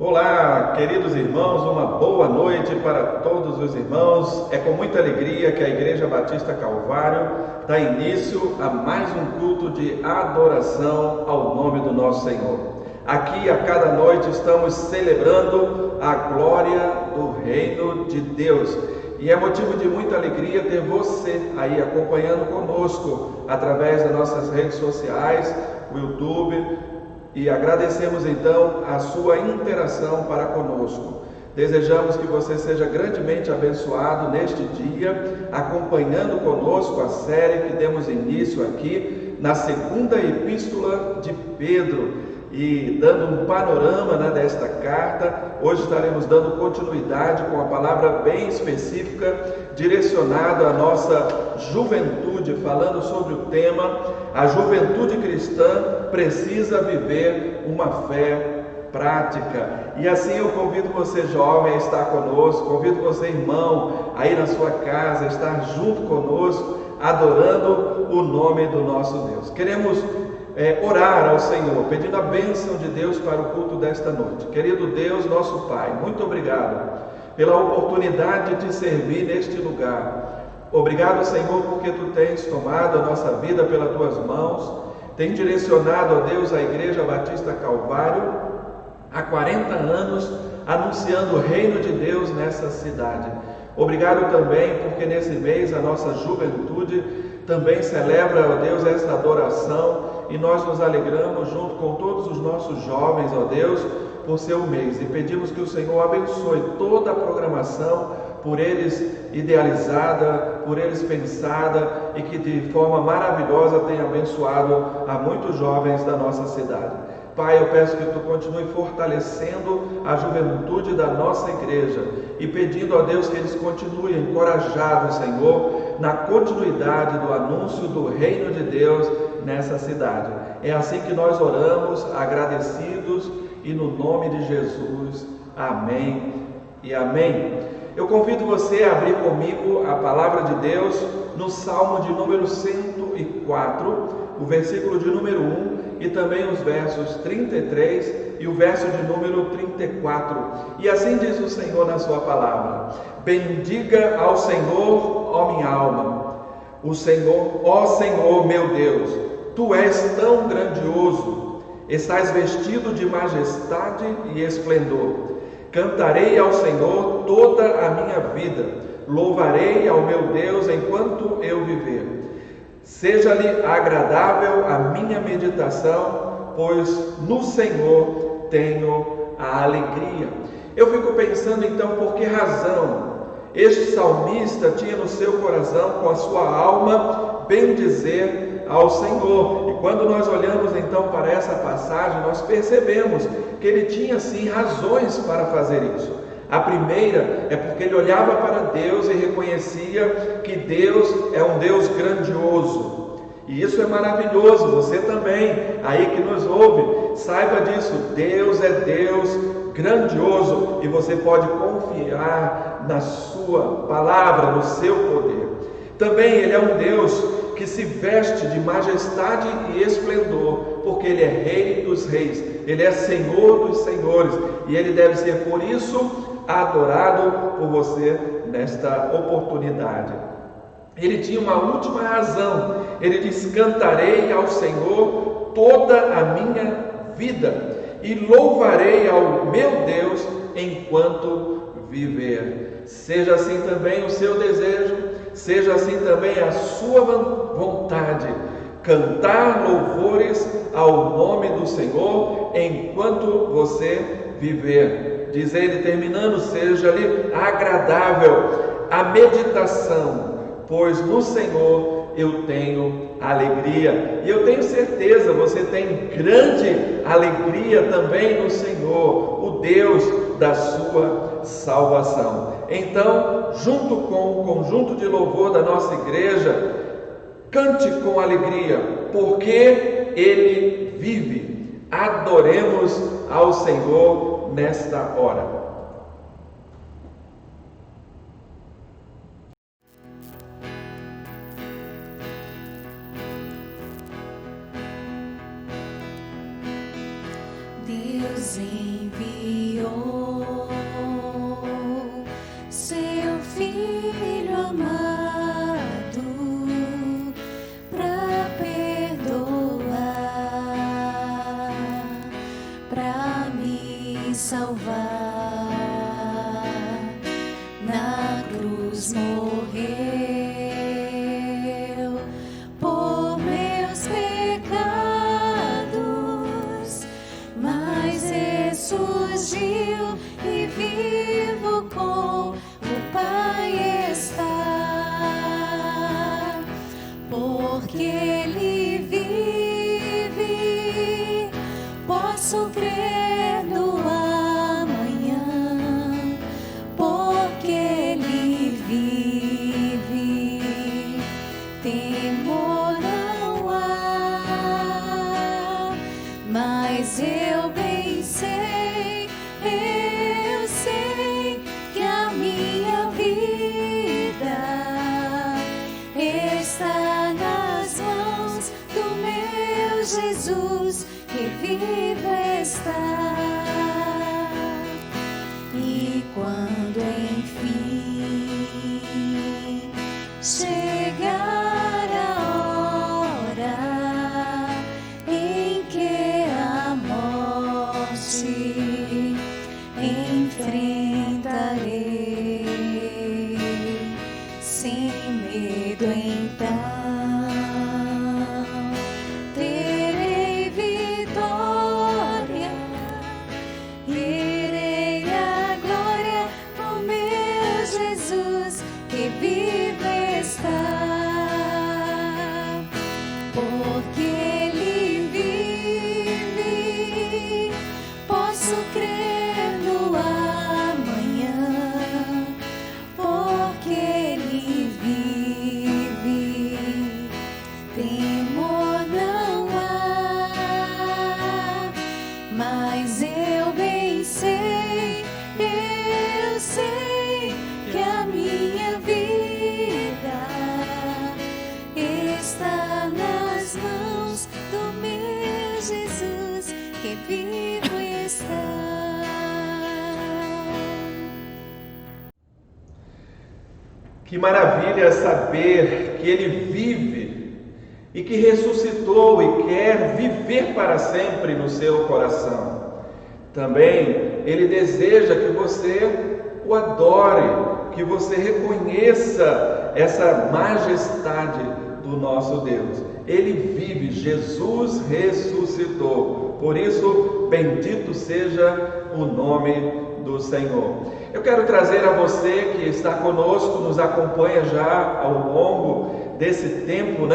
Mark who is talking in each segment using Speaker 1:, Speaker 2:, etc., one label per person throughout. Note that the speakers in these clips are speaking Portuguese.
Speaker 1: Olá, queridos irmãos, uma boa noite para todos os irmãos. É com muita alegria que a Igreja Batista Calvário dá início a mais um culto de adoração ao nome do nosso Senhor. Aqui, a cada noite, estamos celebrando a glória do Reino de Deus. E é motivo de muita alegria ter você aí acompanhando conosco através das nossas redes sociais, o YouTube. E agradecemos então a sua interação para conosco. Desejamos que você seja grandemente abençoado neste dia, acompanhando conosco a série que demos início aqui na segunda epístola de Pedro. E dando um panorama desta carta, hoje estaremos dando continuidade com a palavra bem específica, direcionada à nossa juventude, falando sobre o tema: a juventude cristã precisa viver uma fé prática. E assim eu convido você, jovem, a estar conosco, convido você, irmão, aí na sua casa, a estar junto conosco, adorando o nome do nosso Deus. Queremos orar ao Senhor, pedindo a bênção de Deus para o culto desta noite. Querido Deus, nosso Pai, muito obrigado pela oportunidade de te servir neste lugar. Obrigado, Senhor, porque Tu tens tomado a nossa vida pelas Tuas mãos, tem direcionado, ó Deus, a Igreja Batista Calvário há 40 anos, anunciando o reino de Deus nessa cidade. Obrigado também porque nesse mês a nossa juventude também celebra, ó Deus, esta adoração, e nós nos alegramos junto com todos os nossos jovens, ó Deus, por seu mês, e pedimos que o Senhor abençoe toda a programação, por eles idealizada, por eles pensada, e que de forma maravilhosa tenha abençoado a muitos jovens da nossa cidade. Pai, eu peço que Tu continue fortalecendo a juventude da nossa igreja e pedindo a Deus que eles continuem encorajados, Senhor, na continuidade do anúncio do reino de Deus nessa cidade. É assim que nós oramos, agradecidos, e no nome de Jesus, amém e amém. Eu convido você a abrir comigo a palavra de Deus no Salmo de número 104, o versículo de número 1 e também os versos 33 e o verso de número 34. E assim diz o Senhor na sua palavra: bendiga ao Senhor, ó minha alma, o Senhor, ó Senhor meu Deus, Tu és tão grandioso, estás vestido de majestade e esplendor. Cantarei ao Senhor toda a minha vida, louvarei ao meu Deus enquanto eu viver. Seja-lhe agradável a minha meditação, pois no Senhor tenho a alegria. Eu fico pensando então, por que razão este salmista tinha no seu coração, com a sua alma, bendizer ao Senhor. E quando nós olhamos então para essa passagem, nós percebemos que ele tinha sim razões para fazer isso. A primeira é porque ele olhava para Deus e reconhecia que Deus é um Deus grandioso. E isso é maravilhoso. Você também, aí que nos ouve, saiba disso. Deus é Deus grandioso e você pode confiar na sua palavra, no seu poder. Também Ele é um Deus que se veste de majestade e esplendor, porque Ele é Rei dos reis, Ele é Senhor dos senhores, e Ele deve ser, por isso, adorado por você nesta oportunidade. Ele tinha uma última razão. Ele diz: cantarei ao Senhor toda a minha vida e louvarei ao meu Deus enquanto viver. Seja assim também o seu desejo, seja assim também a sua vontade, cantar louvores ao nome do Senhor enquanto você viver. Diz ele, terminando: seja-lhe agradável a meditação, pois no Senhor eu tenho alegria. E eu tenho certeza, você tem grande alegria também no Senhor, o Deus da sua salvação. Então, junto com o conjunto de louvor da nossa igreja, cante com alegria, porque Ele vive. Adoremos ao Senhor nesta hora.
Speaker 2: Deus nos enviou seu Filho amado para perdoar, para me salvar. Na cruz morreu por meus pecados, mas ressurgiu e vivo com o Pai está. Porque Ele vive, posso crer no amanhã. Porque Ele vive, temor não há. Mas eu bem sei, eu sei que a minha vida está nas mãos do meu Jesus, que vivo está. E quando enfim chegar a hora em que a morte enfrentarei, sem medo então terei vitória. Irei à glória com meu Jesus, que vivo está. Porque Ele vive, posso crer no amanhã. Porque Ele vive, temor não há. Mas eu bem sei, eu sei que a minha vida está nas mãos do meu Jesus, que vivo está.
Speaker 1: Que maravilha saber que Ele vive e que ressuscitou e quer viver para sempre no seu coração. Também Ele deseja que você o adore, que você reconheça essa majestade do nosso Deus. Ele vive, Jesus ressuscitou. Por isso, bendito seja o nome do Senhor. Eu quero trazer a você que está conosco, nos acompanha já ao longo desse tempo,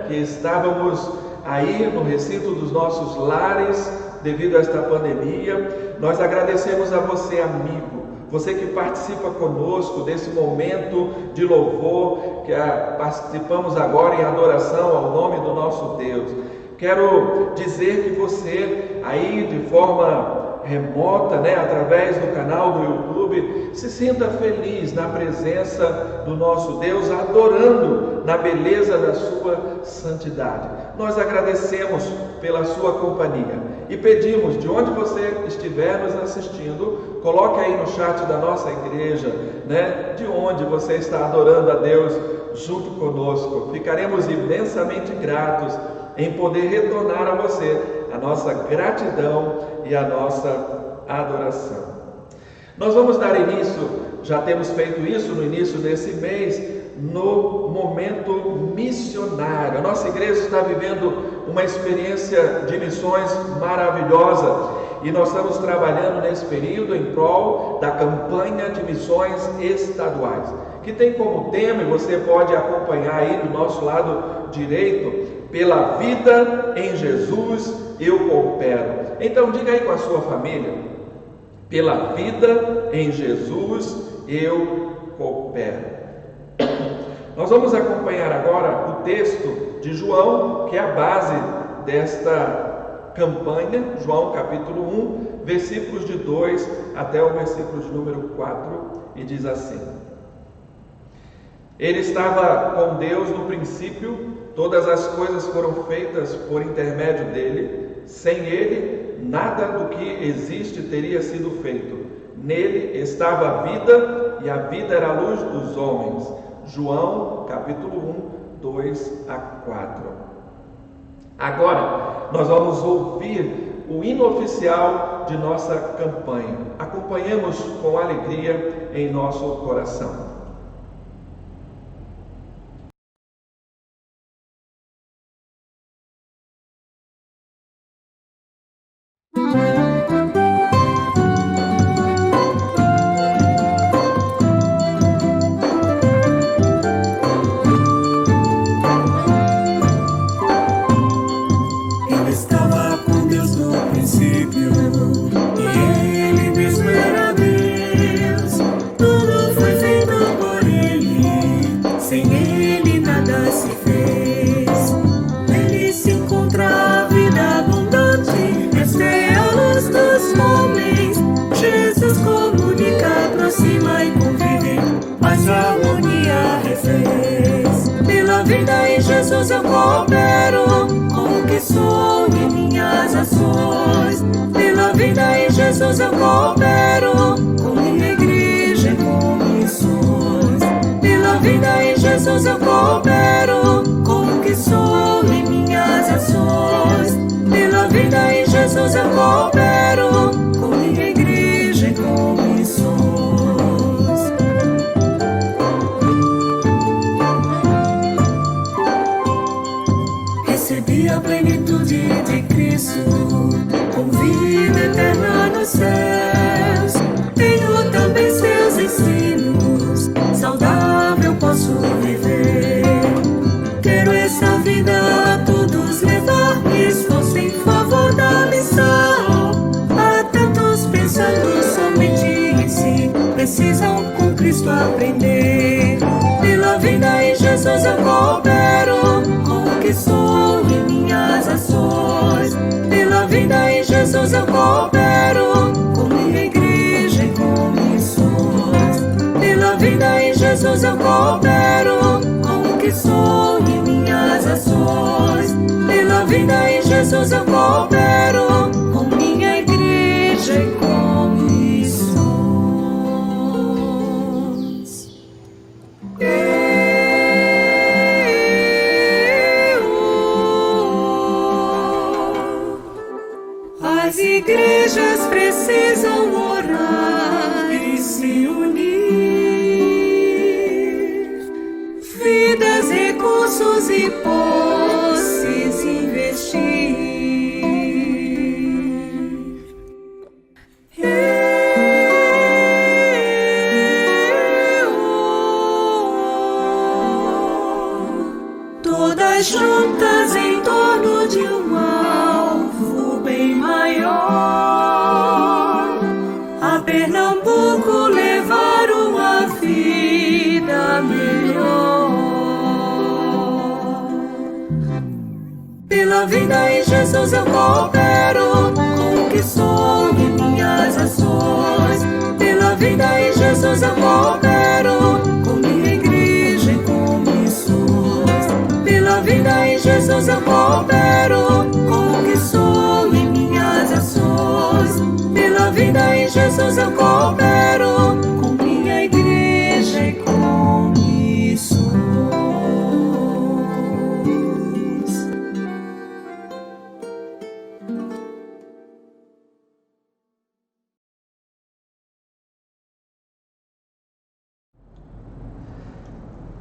Speaker 1: que estávamos aí no recinto dos nossos lares devido a esta pandemia. Nós agradecemos a você, amigo, você que participa conosco desse momento de louvor, que participamos agora em adoração ao nome do nosso Deus. Quero dizer que você aí de forma remota, através do canal do YouTube, se sinta feliz na presença do nosso Deus, adorando na beleza da sua santidade. Nós agradecemos pela sua companhia e pedimos, de onde você estiver nos assistindo, coloque aí no chat da nossa igreja, de onde você está adorando a Deus junto conosco. Ficaremos imensamente gratos em poder retornar a você a nossa gratidão e a nossa adoração. Nós vamos dar início, já temos feito isso no início desse mês, no momento missionário. A nossa igreja está vivendo uma experiência de missões maravilhosa e nós estamos trabalhando nesse período em prol da campanha de missões estaduais, que tem como tema, e você pode acompanhar aí do nosso lado direito, pela vida em Jesus eu coopero. Então diga aí com a sua família: pela vida em Jesus eu coopero. Nós vamos acompanhar agora o texto de João, que é a base desta campanha, João capítulo 1, versículos de 2 até o versículo de número 4, e diz assim: Ele estava com Deus no princípio, todas as coisas foram feitas por intermédio dele. Sem ele, nada do que existe teria sido feito. Nele estava a vida, e a vida era a luz dos homens. João, capítulo 1, 2 a 4. Agora, nós vamos ouvir o hino oficial de nossa campanha. Acompanhemos com alegria em nosso coração.
Speaker 3: Jesus eu coopero com o que sou e minhas ações. Pela vida em Jesus eu coopero com minha igreja e com missões. Pela vida em Jesus eu coopero com o que sou e minhas ações. Pela vida em Jesus eu coopero com minha igreja e com missões. Recebi a plenitude de Cristo, com vida eterna nos céus. Tenho também seus ensinos, saudável posso viver. Quero essa vida a todos levar, me esforço em favor da missão. Há tantos pensando somente em si, precisam com Cristo aprender. Pela vida em Jesus eu coopero com o que sou e minhas ações. Pela vida em Jesus eu coopero com minha igreja e com missões. Pela vida em Jesus eu coopero com o que sou e minhas ações. Pela vida em Jesus eu coopero com minha igreja e com missões. As igrejas precisam orar e se unir. Vidas, recursos e posses investir. Todas juntas em torno de um alvo bem maior. A Pernambuco levar uma vida melhor. Pela vida em Jesus eu coopero com o que sou e minhas ações. Pela vida em Jesus eu coopero com minha igreja e com missões. Pela vida em Jesus eu coopero com o que sou e minhas ações. Pela vida em Jesus eu coopero com minha igreja e com missões.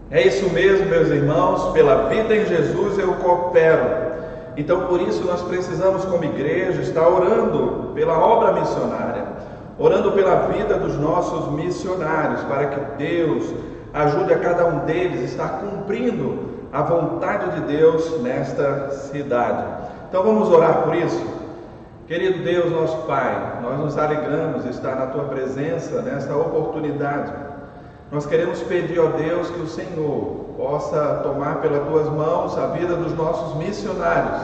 Speaker 1: É isso mesmo, meus irmãos, pela vida em Jesus eu coopero. Então, por isso, nós precisamos, como igreja, estar orando pela obra missionária, orando pela vida dos nossos missionários, para que Deus ajude a cada um deles a estar cumprindo a vontade de Deus nesta cidade. Então, vamos orar por isso? Querido Deus, nosso Pai, nós nos alegramos de estar na Tua presença nesta oportunidade. Nós queremos pedir, ó Deus, que o Senhor possa tomar pelas Tuas mãos a vida dos nossos missionários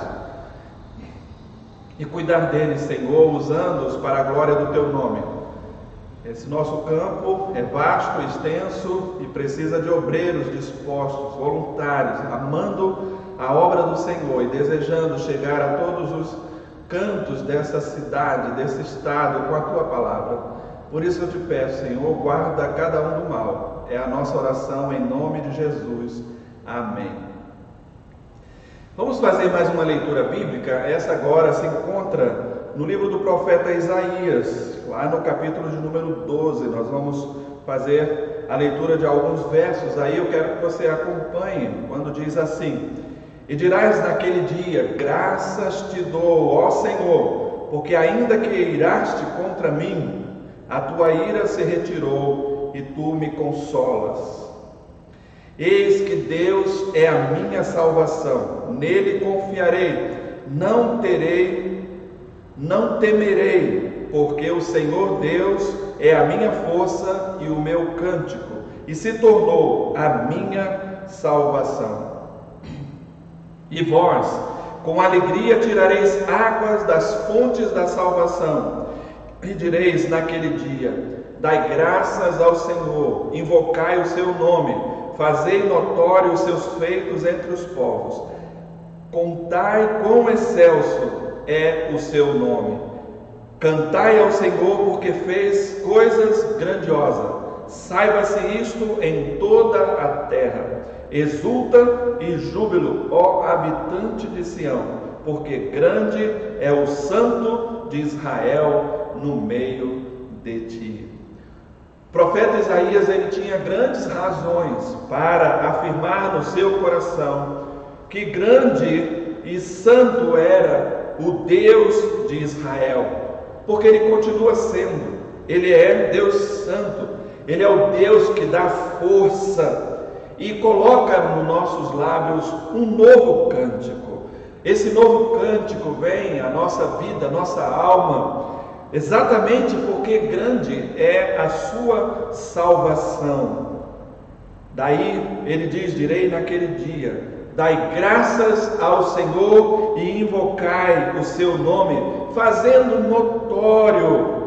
Speaker 1: e cuidar deles, Senhor, usando-os para a glória do Teu nome. Esse nosso campo é vasto, extenso e precisa de obreiros dispostos, voluntários, amando a obra do Senhor e desejando chegar a todos os cantos dessa cidade, desse estado, com a tua palavra. Por isso eu te peço, Senhor, guarda cada um do mal. É a nossa oração em nome de Jesus. Amém. Vamos fazer mais uma leitura bíblica. Essa agora se encontra no livro do profeta Isaías, lá no capítulo de número 12. Nós vamos fazer a leitura de alguns versos. Aí eu quero que você acompanhe, quando diz assim: e dirás naquele dia: graças te dou, ó Senhor, porque ainda que iraste contra mim, a tua ira se retirou e tu me consolas. Eis que Deus é a minha salvação, nele confiarei, não temerei, porque o Senhor Deus é a minha força e o meu cântico, e se tornou a minha salvação. E vós, com alegria tirareis águas das fontes da salvação, e direis naquele dia: dai graças ao Senhor, invocai o seu nome, fazei notórios os seus feitos entre os povos. Contai quão excelso é o seu nome. Cantai ao Senhor, porque fez coisas grandiosas. Saiba-se isto em toda a terra. Exulta e júbilo, ó habitante de Sião, porque grande é o Santo de Israel no meio de ti. O profeta Isaías, ele tinha grandes razões para afirmar no seu coração que grande e santo era o Deus de Israel, porque ele continua sendo. Ele é Deus santo, ele é o Deus que dá força e coloca nos nossos lábios um novo cântico. Esse novo cântico vem à nossa vida, à nossa alma, exatamente porque grande é a sua salvação. Daí ele diz: direi naquele dia: dai graças ao Senhor e invocai o seu nome, fazendo notório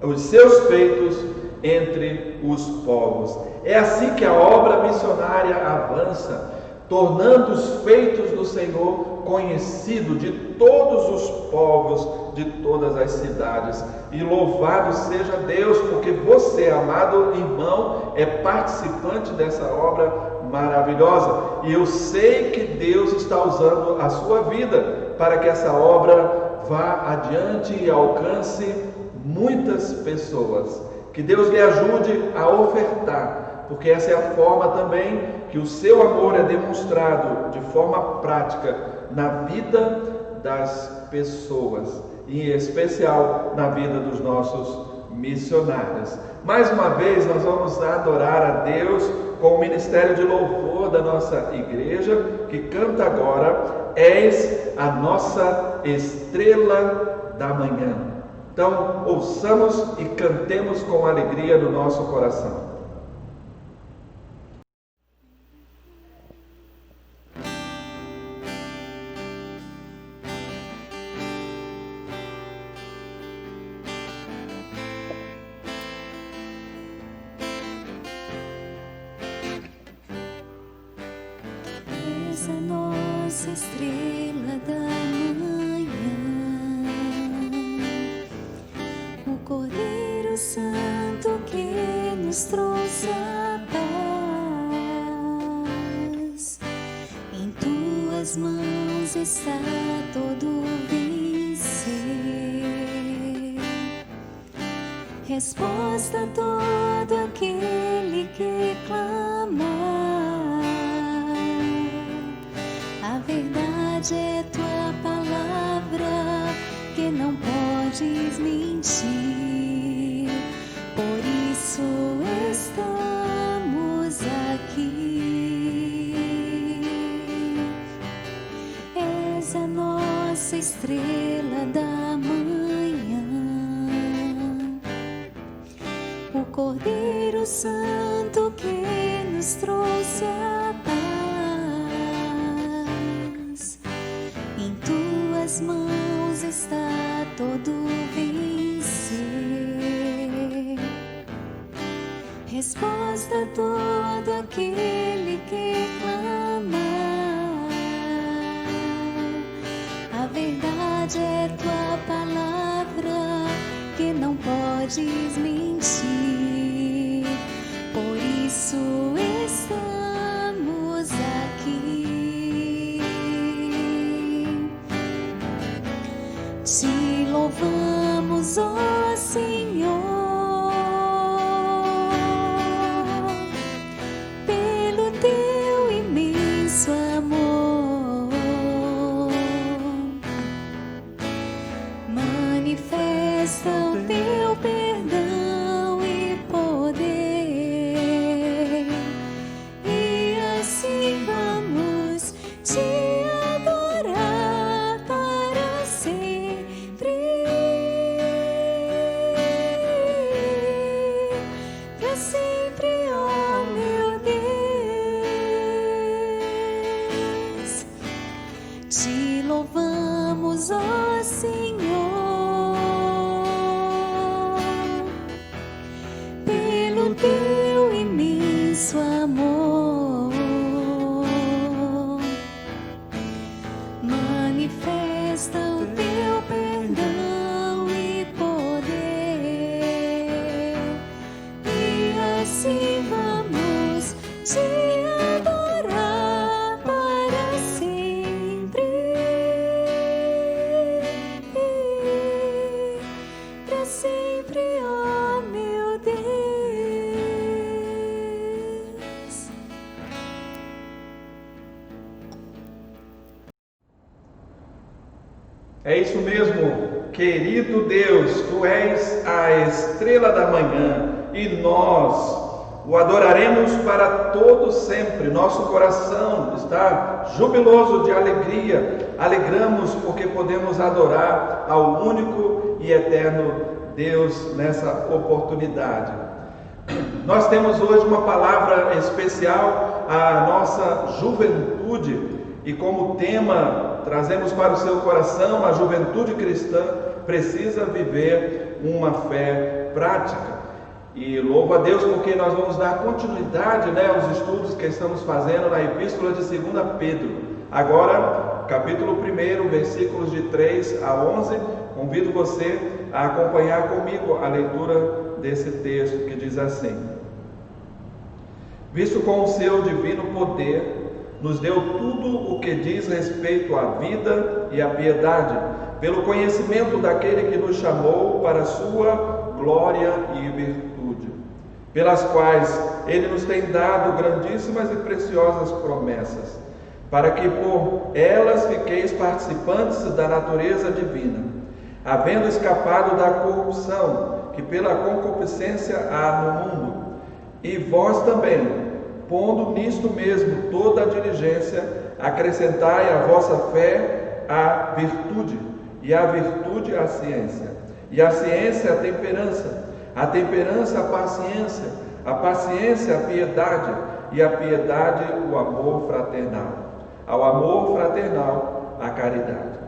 Speaker 1: os seus feitos entre os povos. É assim que a obra missionária avança, tornando os feitos do Senhor conhecido de todos os povos, de todas as cidades. E louvado seja Deus, porque você, amado irmão, é participante dessa obra maravilhosa. E eu sei que Deus está usando a sua vida para que essa obra vá adiante e alcance muitas pessoas. Que Deus lhe ajude a ofertar, porque essa é a forma também que o seu amor é demonstrado de forma prática na vida das pessoas, e em especial na vida dos nossos missionários. Mais uma vez nós vamos adorar a Deus com o ministério de louvor da nossa igreja, que canta agora: és a nossa estrela da manhã. Então ouçamos e cantemos com alegria no nosso coração.
Speaker 2: A nossa estrela da manhã, o Cordeiro Santo que nos trouxe a paz. Em tuas mãos está todo vencer, resposta a todo aquele que clamar. A verdade é tua palavra, que não podes mentir. Por isso estamos aqui. És a nossa estrela da manhã, o Cordeiro Santo que nos trouxe a paz. Em tuas mãos está todo vencer, resposta a todo aquele que clamar. A verdade é não podes mentir, por isso estamos aqui. Te louvamos, ó Senhor, pelo teu imenso amor. Manifesta o teu perdão e poder, e assim vamos te adorar para sempre, ó meu Deus. Te louvamos, ó Senhor, pelo teu imenso amor. Manifesta o teu perdão e poder, e assim vamos te adorar para sempre, ó meu Deus.
Speaker 1: É isso mesmo, querido Deus, Tu és a estrela da manhã e nós o adoraremos para todo sempre. Nosso coração está jubiloso de alegria, alegramos porque podemos adorar ao único e eterno Deus nessa oportunidade. Nós temos hoje uma palavra especial à nossa juventude e como tema trazemos para o seu coração: a juventude cristã precisa viver uma fé prática. E louvo a Deus porque nós vamos dar continuidade aos estudos que estamos fazendo na Epístola de 2 Pedro. Agora, capítulo 1, versículos de 3 a 11. Convido você a acompanhar comigo a leitura desse texto que diz assim: visto com o seu divino poder, nos deu tudo o que diz respeito à vida e à piedade, pelo conhecimento daquele que nos chamou para a sua glória e virtude, pelas quais Ele nos tem dado grandíssimas e preciosas promessas, para que por elas fiqueis participantes da natureza divina, havendo escapado da corrupção que pela concupiscência há no mundo, e vós também, pondo nisto mesmo toda a diligência, acrescentai à vossa fé a virtude, e a virtude a ciência, e a ciência a temperança a paciência, a paciência a piedade, e a piedade o amor fraternal, ao amor fraternal a caridade.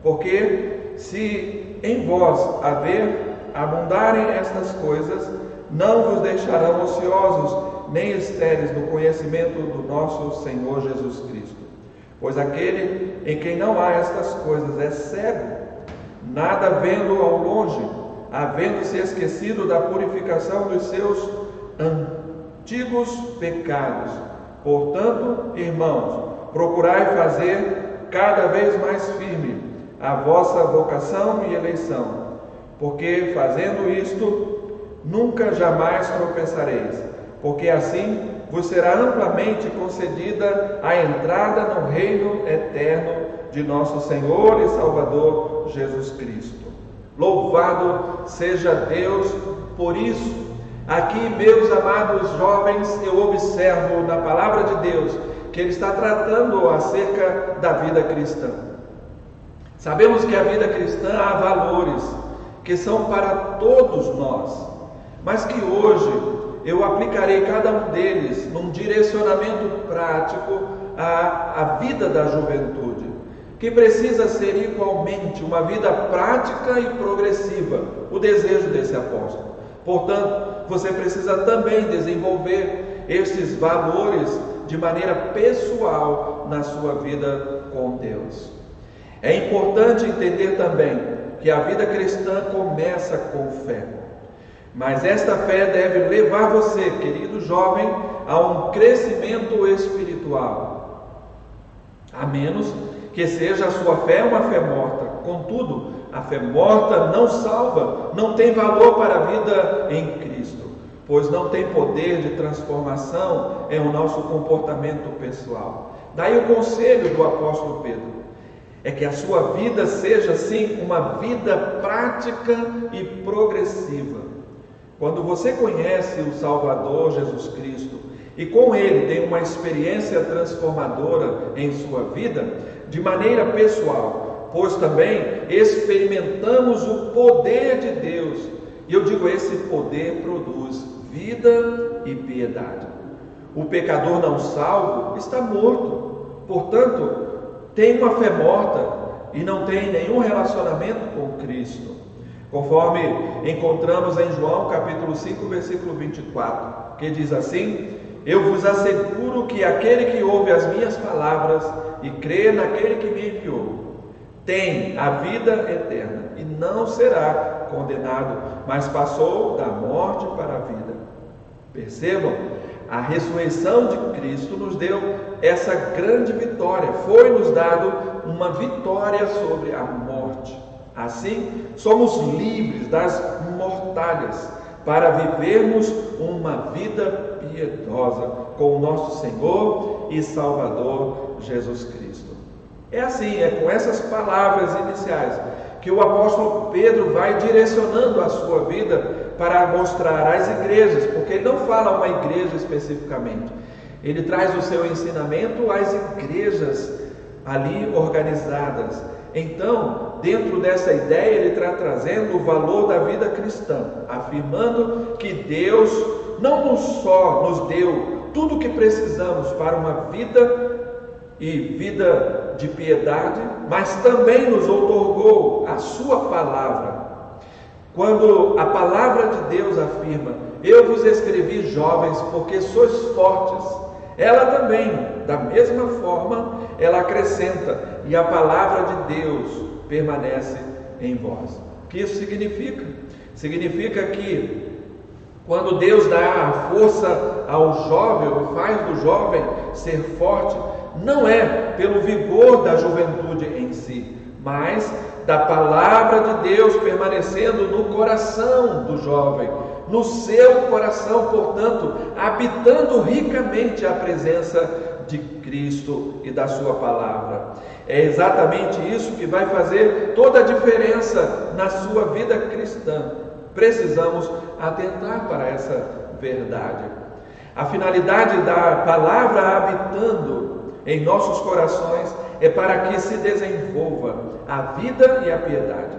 Speaker 1: Porque se em vós abundarem estas coisas, não vos deixarão ociosos nem estéreis no conhecimento do nosso Senhor Jesus Cristo. Pois aquele em quem não há estas coisas é cego, nada vendo ao longe, havendo-se esquecido da purificação dos seus antigos pecados. Portanto, irmãos, procurai fazer cada vez mais firme a vossa vocação e eleição, porque fazendo isto, nunca jamais tropeçareis, porque assim vos será amplamente concedida a entrada no reino eterno de nosso Senhor e Salvador Jesus Cristo. Louvado seja Deus por isso. Aqui, meus amados jovens, eu observo na palavra de Deus que Ele está tratando acerca da vida cristã. Sabemos que a vida cristã há valores que são para todos nós, mas que hoje eu aplicarei cada um deles num direcionamento prático à vida da juventude, que precisa ser igualmente uma vida prática e progressiva, o desejo desse apóstolo. Portanto, você precisa também desenvolver esses valores de maneira pessoal na sua vida com Deus. É importante entender também que a vida cristã começa com fé. Mas esta fé deve levar você, querido jovem, a um crescimento espiritual. A menos que seja a sua fé uma fé morta. Contudo, a fé morta não salva, não tem valor para a vida em Cristo, pois não tem poder de transformação em o nosso comportamento pessoal. Daí o conselho do apóstolo Pedro é que a sua vida seja, sim, uma vida prática e progressiva. Quando você conhece o Salvador Jesus Cristo e com Ele tem uma experiência transformadora em sua vida, de maneira pessoal, pois também experimentamos o poder de Deus, e eu digo, esse poder produz vida e piedade. O pecador não salvo está morto, portanto, tem uma fé morta e não tem nenhum relacionamento com Cristo. Conforme encontramos em João capítulo 5, versículo 24, que diz assim: eu vos asseguro que aquele que ouve as minhas palavras e crê naquele que me enviou, tem a vida eterna e não será condenado, mas passou da morte para a vida. Percebam, a ressurreição de Cristo nos deu essa grande vitória, foi-nos dado uma vitória sobre a morte. Assim, somos livres das mortalhas para vivermos uma vida piedosa com o nosso Senhor e Salvador Jesus Cristo. É assim, é com essas palavras iniciais que o apóstolo Pedro vai direcionando a sua vida para mostrar às igrejas, porque ele não fala uma igreja especificamente, ele traz o seu ensinamento às igrejas ali organizadas. Então, dentro dessa ideia, ele está trazendo o valor da vida cristã, afirmando que Deus não só nos deu tudo o que precisamos para uma vida e vida de piedade, mas também nos outorgou a sua palavra. Quando a palavra de Deus afirma: eu vos escrevi, jovens, porque sois fortes, ela também, da mesma forma, ela acrescenta: e a palavra de Deus permanece em vós. O que isso significa? Significa que quando Deus dá a força ao jovem, ou faz do jovem ser forte, não é pelo vigor da juventude em si, mas da palavra de Deus permanecendo no coração do jovem, no seu coração, portanto, habitando ricamente a presença de Cristo e da sua palavra. É exatamente isso que vai fazer toda a diferença na sua vida cristã. Precisamos atentar para essa verdade. A finalidade da palavra habitando em nossos corações é para que se desenvolva a vida e a piedade.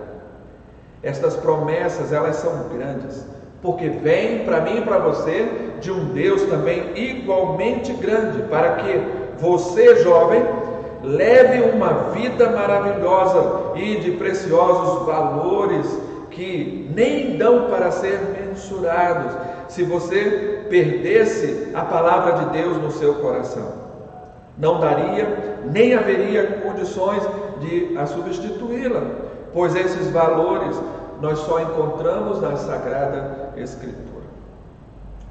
Speaker 1: Estas promessas, elas são grandes, porque vem para mim e para você de um Deus também igualmente grande, para que você, jovem, leve uma vida maravilhosa e de preciosos valores que nem dão para ser mensurados se você perdesse a palavra de Deus no seu coração. Não daria, nem haveria condições de a substituí-la, pois esses valores nós só encontramos na Sagrada Escritura.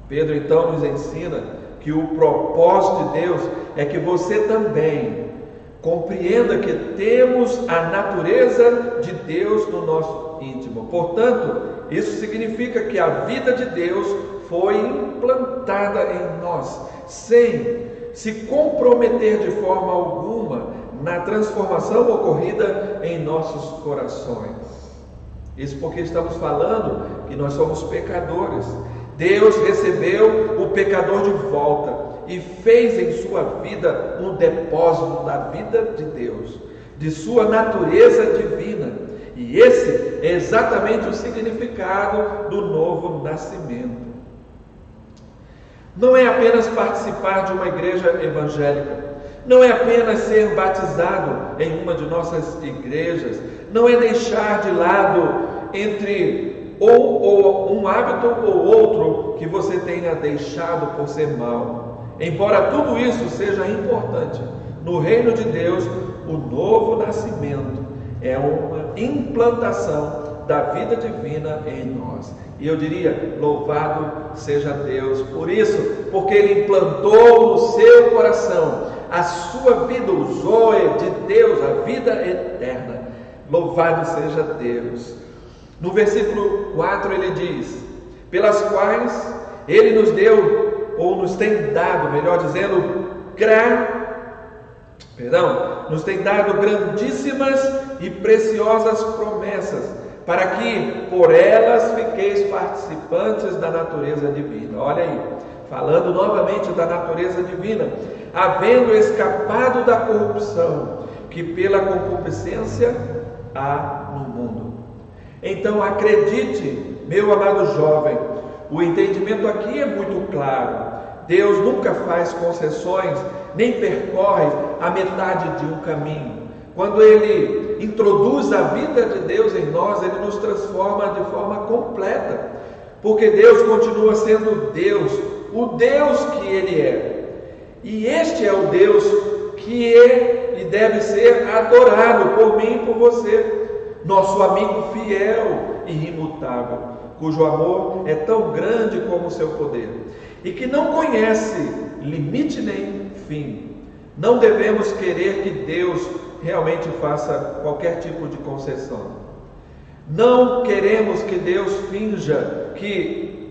Speaker 1: Pedro então nos ensina que o propósito de Deus é que você também compreenda que temos a natureza de Deus no nosso íntimo. Portanto, isso significa que a vida de Deus foi implantada em nós, sem se comprometer de forma alguma na transformação ocorrida em nossos corações. Isso porque estamos falando que nós somos pecadores. Deus recebeu o pecador de volta e fez em sua vida um depósito da vida de Deus, de sua natureza divina. E esse é exatamente o significado do novo nascimento. Não é apenas participar de uma igreja evangélica, não é apenas ser batizado em uma de nossas igrejas, não é deixar de lado entre ou um hábito ou outro que você tenha deixado por ser mau. Embora tudo isso seja importante, no reino de Deus, o novo nascimento é uma implantação da vida divina em nós. E eu diria, louvado seja Deus por isso, porque Ele implantou no seu coração a sua vida, o zoe de Deus, a vida eterna. Louvado seja Deus. No versículo 4 ele diz: pelas quais Ele nos deu, ou nos tem dado, melhor dizendo, nos tem dado grandíssimas e preciosas promessas, para que por elas fiqueis participantes da natureza divina. Olha aí, falando novamente da natureza divina, havendo escapado da corrupção que pela concupiscência há no mundo. Então acredite, meu amado jovem, o entendimento aqui é muito claro. Deus nunca faz concessões, nem percorre a metade de um caminho. Quando Ele introduz a vida de Deus em nós, Ele nos transforma de forma completa, porque Deus continua sendo Deus, o Deus que Ele é. E este é o Deus que é e deve ser adorado por mim e por você, nosso amigo fiel e imutável, cujo amor é tão grande como o seu poder, e que não conhece limite nem fim. Não devemos querer que Deus realmente faça qualquer tipo de concessão. Não queremos que Deus finja que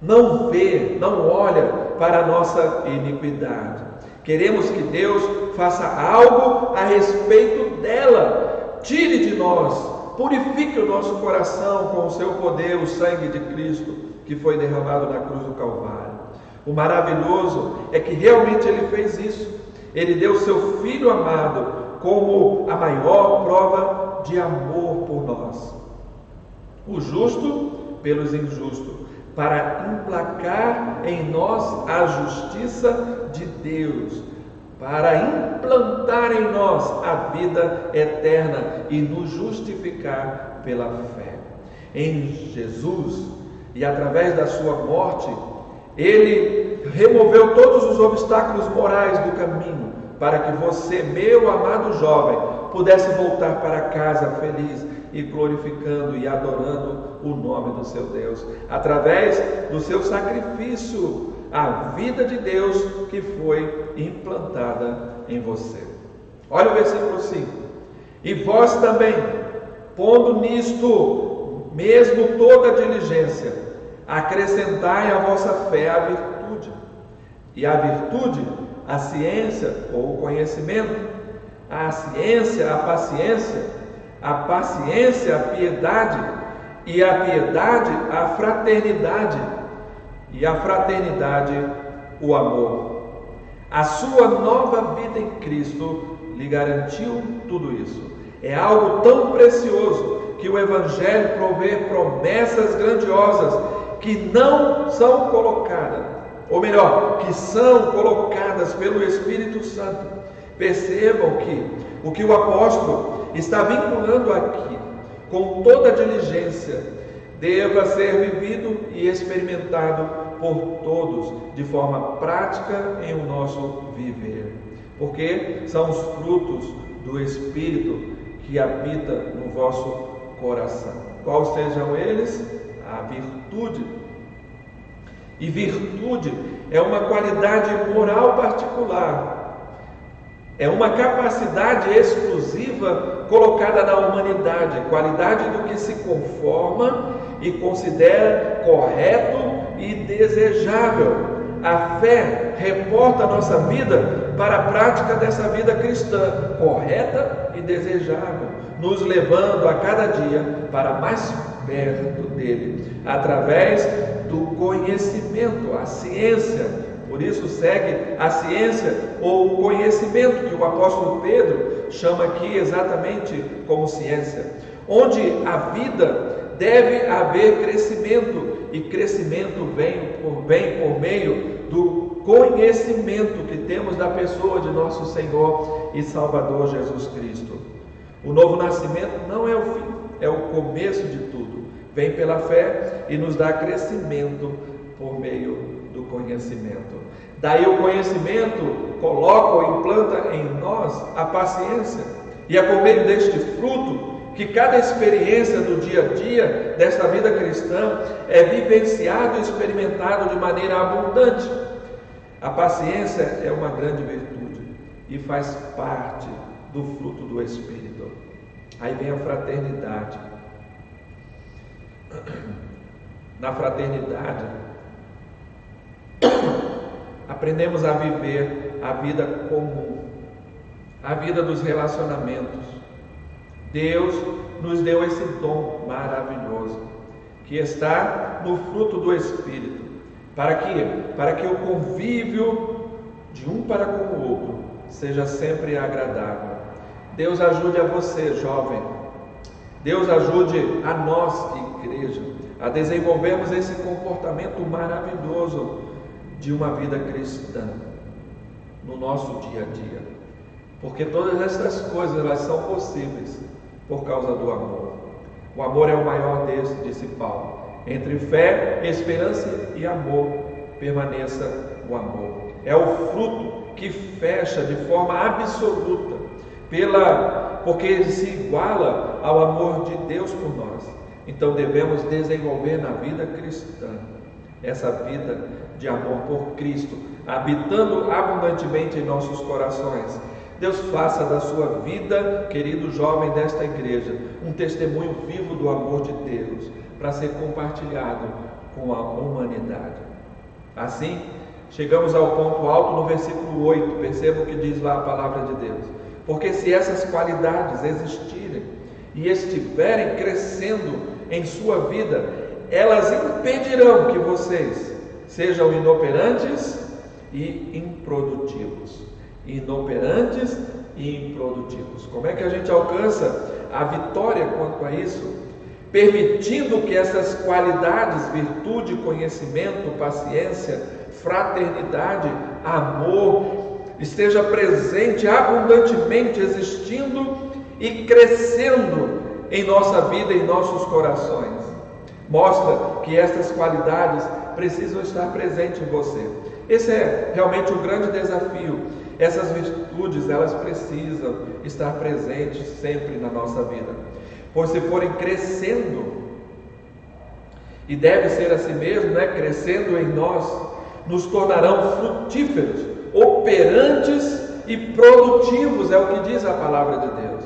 Speaker 1: não vê, não olha para a nossa iniquidade. Queremos que Deus faça algo a respeito dela. Tire de nós, purifique o nosso coração com o seu poder, o sangue de Cristo que foi derramado na cruz do Calvário. O maravilhoso é que realmente Ele fez isso. Ele deu seu Filho amado como a maior prova de amor por nós. O justo pelos injustos, para emplacar em nós a justiça de Deus, para implantar em nós a vida eterna e nos justificar pela fé. Em Jesus e através da sua morte, Ele removeu todos os obstáculos morais do caminho, para que você, meu amado jovem, pudesse voltar para casa feliz e glorificando e adorando o nome do seu Deus, através do seu sacrifício, a vida de Deus que foi implantada em você. Olha o versículo 5. E vós também, pondo nisto mesmo toda a diligência, acrescentai à vossa fé a virtude, e a virtude, a ciência ou o conhecimento, a ciência, a paciência, a piedade, e a piedade, a fraternidade, e a fraternidade, o amor. A sua nova vida em Cristo lhe garantiu tudo isso. É algo tão precioso que o Evangelho provê promessas grandiosas que não são colocadas, ou melhor, que são colocadas pelo Espírito Santo. Percebam que o que o apóstolo está vinculando aqui, com toda diligência, deva ser vivido e experimentado por todos, de forma prática em o nosso viver, porque são os frutos do Espírito que habita no vosso coração. Quais sejam eles? A virtude. E virtude é uma qualidade moral particular, é uma capacidade exclusiva colocada na humanidade, qualidade do que se conforma e considera correto e desejável. A fé reporta a nossa vida para a prática dessa vida cristã, correta e desejável, nos levando a cada dia para mais perto dele, através do conhecimento, a ciência. Por isso segue a ciência ou o conhecimento, que o apóstolo Pedro chama aqui exatamente como ciência, onde a vida deve haver crescimento, e crescimento vem por meio do conhecimento que temos da pessoa de nosso Senhor e Salvador Jesus Cristo. O novo nascimento não é o fim, é o começo de tudo. Vem pela fé e nos dá crescimento por meio do conhecimento. Daí o conhecimento coloca ou implanta em nós a paciência, E é por meio deste fruto que cada experiência do dia a dia desta vida cristã é vivenciado e experimentado de maneira abundante. A paciência é uma grande virtude e faz parte do fruto do Espírito. Aí vem a fraternidade. Na fraternidade, aprendemos a viver a vida comum, a vida dos relacionamentos. Deus nos deu esse dom maravilhoso, que está no fruto do Espírito. Para quê? Para que o convívio de um para com o outro seja sempre agradável. Deus ajude a você, jovem. Deus ajude a nós, igreja, a desenvolvermos esse comportamento maravilhoso de uma vida cristã no nosso dia a dia. Porque todas essas coisas, elas são possíveis por causa do amor. O amor é o maior desse, disse Paulo. Entre fé, esperança e amor, permaneça o amor. É o fruto que fecha de forma absoluta, porque ele se iguala ao amor de Deus por nós. Então devemos desenvolver na vida cristã essa vida de amor por Cristo, habitando abundantemente em nossos corações. Deus faça da sua vida, querido jovem desta igreja, um testemunho vivo do amor de Deus, para ser compartilhado com a humanidade. Assim, chegamos ao ponto alto no versículo 8, perceba o que diz lá a palavra de Deus. Porque se essas qualidades existirem e estiverem crescendo em sua vida, elas impedirão que vocês sejam inoperantes e improdutivos. Inoperantes e improdutivos. Como é que a gente alcança a vitória quanto a isso? Permitindo que essas qualidades, virtude, conhecimento, paciência, fraternidade, amor, esteja presente abundantemente, existindo e crescendo em nossa vida, em nossos corações. Mostra que essas qualidades precisam estar presentes em você. Esse é realmente um grande desafio. Essas virtudes, elas precisam estar presentes sempre na nossa vida. Pois se forem crescendo, e deve ser assim mesmo, crescendo em nós, nos tornarão frutíferos, operantes e produtivos, é o que diz a palavra de Deus.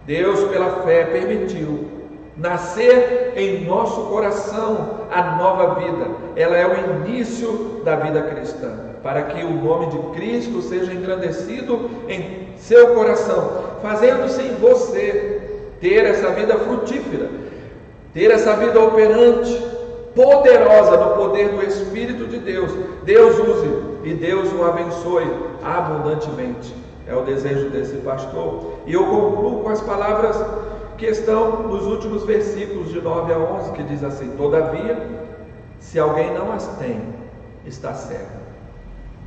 Speaker 1: Deus, pela fé, permitiu nascer em nosso coração a nova vida. Ela é o início da vida cristã, para que o nome de Cristo seja engrandecido em seu coração, fazendo-se em você ter essa vida frutífera, ter essa vida operante, poderosa no poder do Espírito de Deus. Deus use e Deus o abençoe abundantemente. É o desejo desse pastor. E eu concluo com as palavras que estão nos últimos versículos de 9 a 11, que diz assim: todavia, se alguém não as tem, está cego,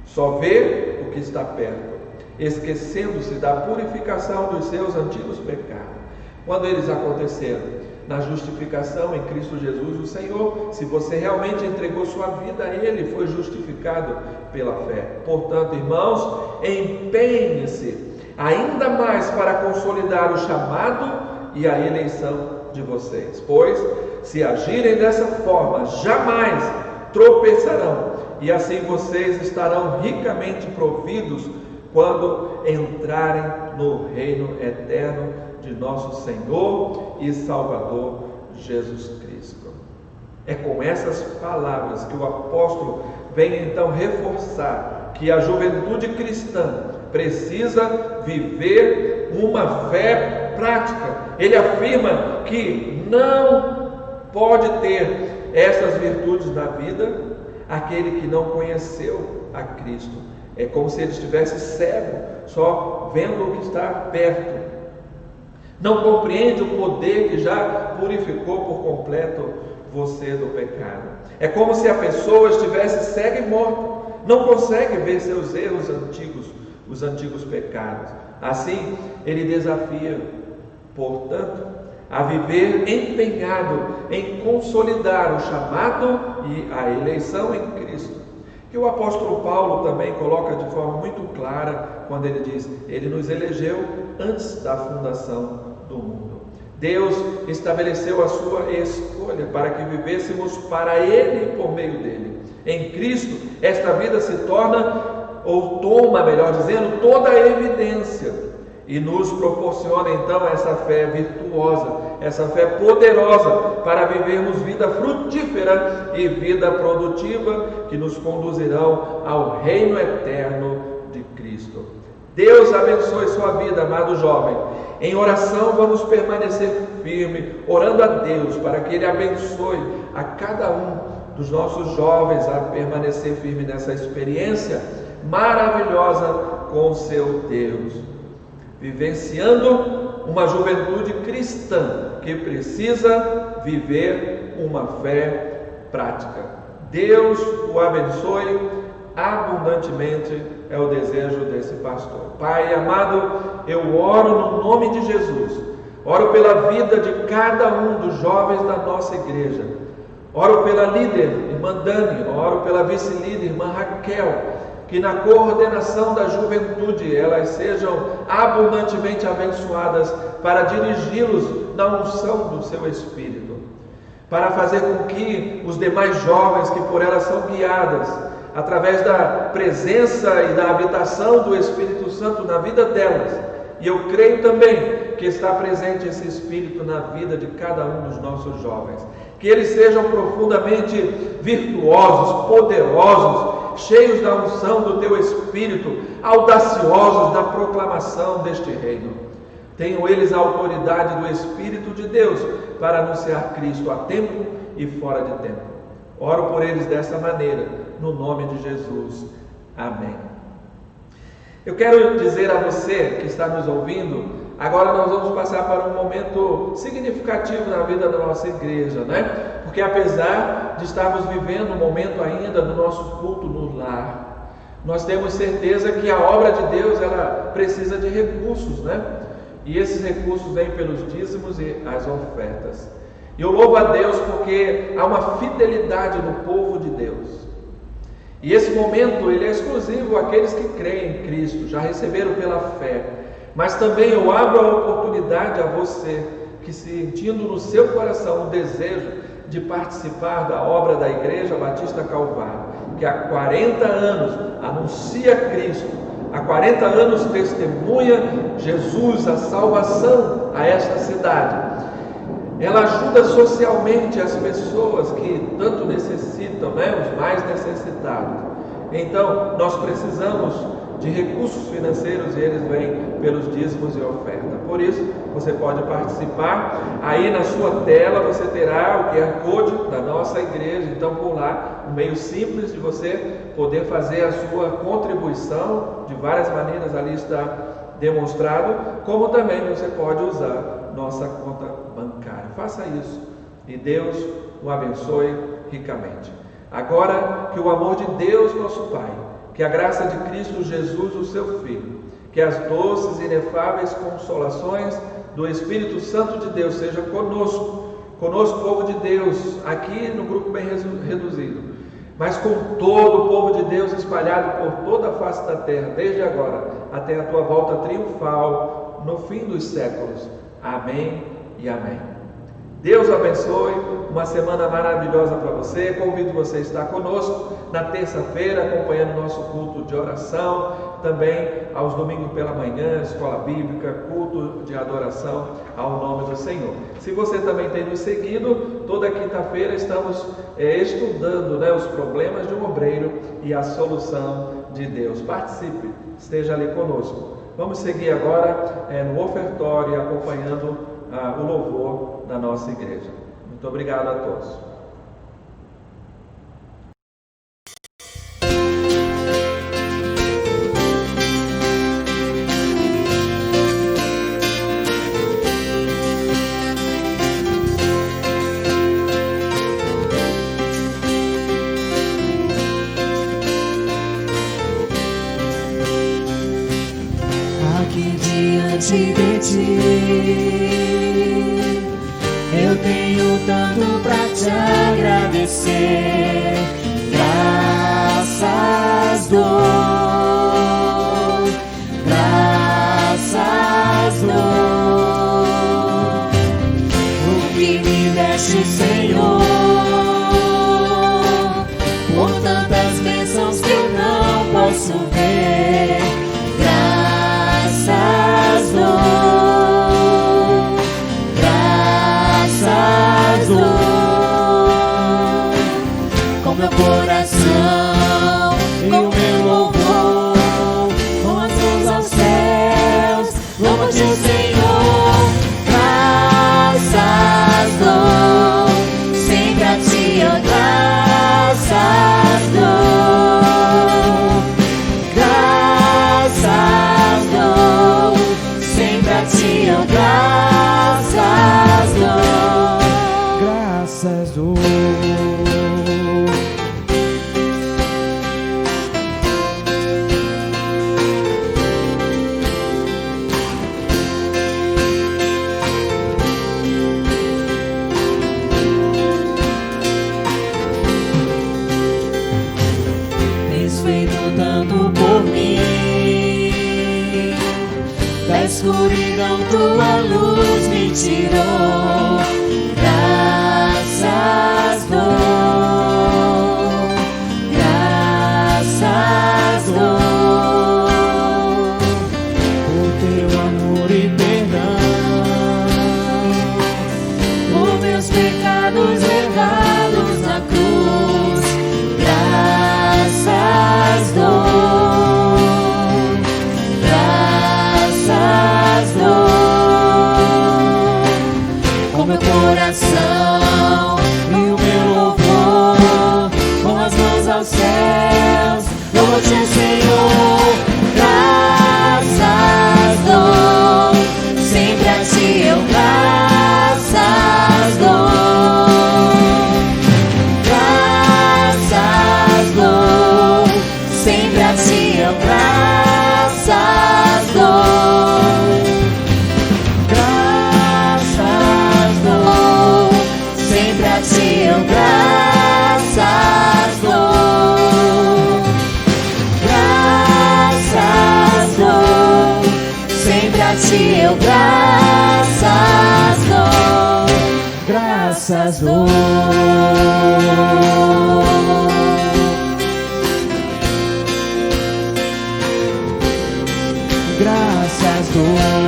Speaker 1: só vê o que está perto, esquecendo-se da purificação dos seus antigos pecados. Quando eles aconteceram? Na justificação em Cristo Jesus, o Senhor. Se você realmente entregou sua vida a Ele, foi justificado pela fé. Portanto, irmãos, empenhe-se ainda mais para consolidar o chamado e a eleição de vocês, pois se agirem dessa forma, jamais tropeçarão, e assim vocês estarão ricamente providos quando entrarem no reino eterno de nosso Senhor e Salvador Jesus Cristo. É com essas palavras que o apóstolo vem então reforçar que a juventude cristã precisa viver uma fé prática. Ele afirma que não pode ter essas virtudes na vida aquele que não conheceu a Cristo. É como se ele estivesse cego, só vendo o que está perto. Não compreende o poder que já purificou por completo você do pecado. É como se a pessoa estivesse cega e morta, não consegue ver seus erros antigos, os antigos pecados. Assim, ele desafia, portanto, a viver empenhado em consolidar o chamado e a eleição em Cristo. Que o apóstolo Paulo também coloca de forma muito clara quando ele diz: ele nos elegeu antes da fundação do mundo. Deus estabeleceu a sua escolha para que vivêssemos para Ele e por meio dele. Em Cristo, esta vida se torna, ou toma, melhor dizendo, toda a evidência e nos proporciona então essa fé virtuosa, essa fé poderosa para vivermos vida frutífera e vida produtiva que nos conduzirão ao reino eterno de Cristo. Deus abençoe sua vida, amado jovem. Em oração vamos permanecer firme, orando a Deus para que Ele abençoe a cada um dos nossos jovens a permanecer firme nessa experiência maravilhosa com o seu Deus, vivenciando uma juventude cristã que precisa viver uma fé prática. Deus o abençoe abundantemente, é o desejo desse pastor. Pai amado, eu oro no nome de Jesus, oro pela vida de cada um dos jovens da nossa igreja, oro pela líder, irmã Dani, oro pela vice-líder, irmã Raquel, que na coordenação da juventude elas sejam abundantemente abençoadas para dirigi-los na unção do seu Espírito, para fazer com que os demais jovens que por elas são guiadas, através da presença e da habitação do Espírito Santo na vida delas, e eu creio também que está presente esse Espírito na vida de cada um dos nossos jovens, que eles sejam profundamente virtuosos, poderosos, cheios da unção do Teu Espírito, audaciosos na proclamação deste reino. Tenham eles a autoridade do Espírito de Deus para anunciar Cristo a tempo e fora de tempo. Oro por eles dessa maneira, no nome de Jesus. Amém. Eu quero dizer a você que está nos ouvindo, agora nós vamos passar para um momento significativo na vida da nossa igreja, né? Porque apesar de estarmos vivendo um momento ainda do nosso culto no lar, nós temos certeza que a obra de Deus, ela precisa de recursos, né? E esses recursos vêm pelos dízimos e as ofertas. E eu louvo a Deus porque há uma fidelidade no povo de Deus. E esse momento, ele é exclusivo àqueles que creem em Cristo, já receberam pela fé. Mas também eu abro a oportunidade a você, que sentindo no seu coração o desejo de participar da obra da Igreja Batista Calvário, que há 40 anos anuncia Cristo, há 40 anos testemunha Jesus, a salvação a esta cidade. Ela ajuda socialmente as pessoas que tanto necessitam, né? Os mais necessitados. Então, nós precisamos de recursos financeiros e eles vêm pelos dízimos e oferta. Por isso, você pode participar. Aí na sua tela você terá o QR Code da nossa igreja. Então, por lá, um meio simples de você poder fazer a sua contribuição. De várias maneiras ali está demonstrado. Como também você pode usar nossa conta bancária. Faça isso e Deus o abençoe ricamente. Agora, que o amor de Deus, nosso Pai, que a graça de Cristo Jesus, o seu Filho, que as doces e inefáveis consolações do Espírito Santo de Deus seja conosco, povo de Deus, aqui no grupo bem reduzido, mas com todo o povo de Deus espalhado por toda a face da terra, desde agora até a tua volta triunfal no fim dos séculos. Amém e amém. Deus abençoe, uma semana maravilhosa para você. Convido você a estar conosco na terça-feira, acompanhando nosso culto de oração, também aos domingos pela manhã, escola bíblica, culto de adoração ao nome do Senhor. Se você também tem nos seguido, toda quinta-feira estamos estudando, os problemas de um obreiro e a solução de Deus. Participe, esteja ali conosco. Vamos seguir agora no ofertório, acompanhando o louvor da nossa igreja. Muito obrigado a todos.
Speaker 3: Aqui diante de ti, eu tenho tanto pra te agradecer. Graças dou, graças dou. O que me deste, Senhor, por tantas bênçãos que eu não posso ver. Graças dou, graças dou, com meu coração e o meu louvor, com as mãos aos céus, louvo-te, Senhor. Graças dou, sempre a ti eu graças dou. Graças dou, sempre a ti eu graças dou. Graças dou. Feito tanto por mim, da escuridão tua luz me tirou. Graças dou, graças dou, por teu amor e perdão, por meus pecados levados na cruz. Graças dou, graças dou, com meu coração e o meu louvor, com as mãos aos céus, louvo-te, Senhor. Graças dou, sempre a ti eu graças dou. Sempre a ti eu graças dou. Graças dou, sempre a ti eu graças dou. Graças dou, sempre a ti eu graças dou. Graças dou. Graças dou.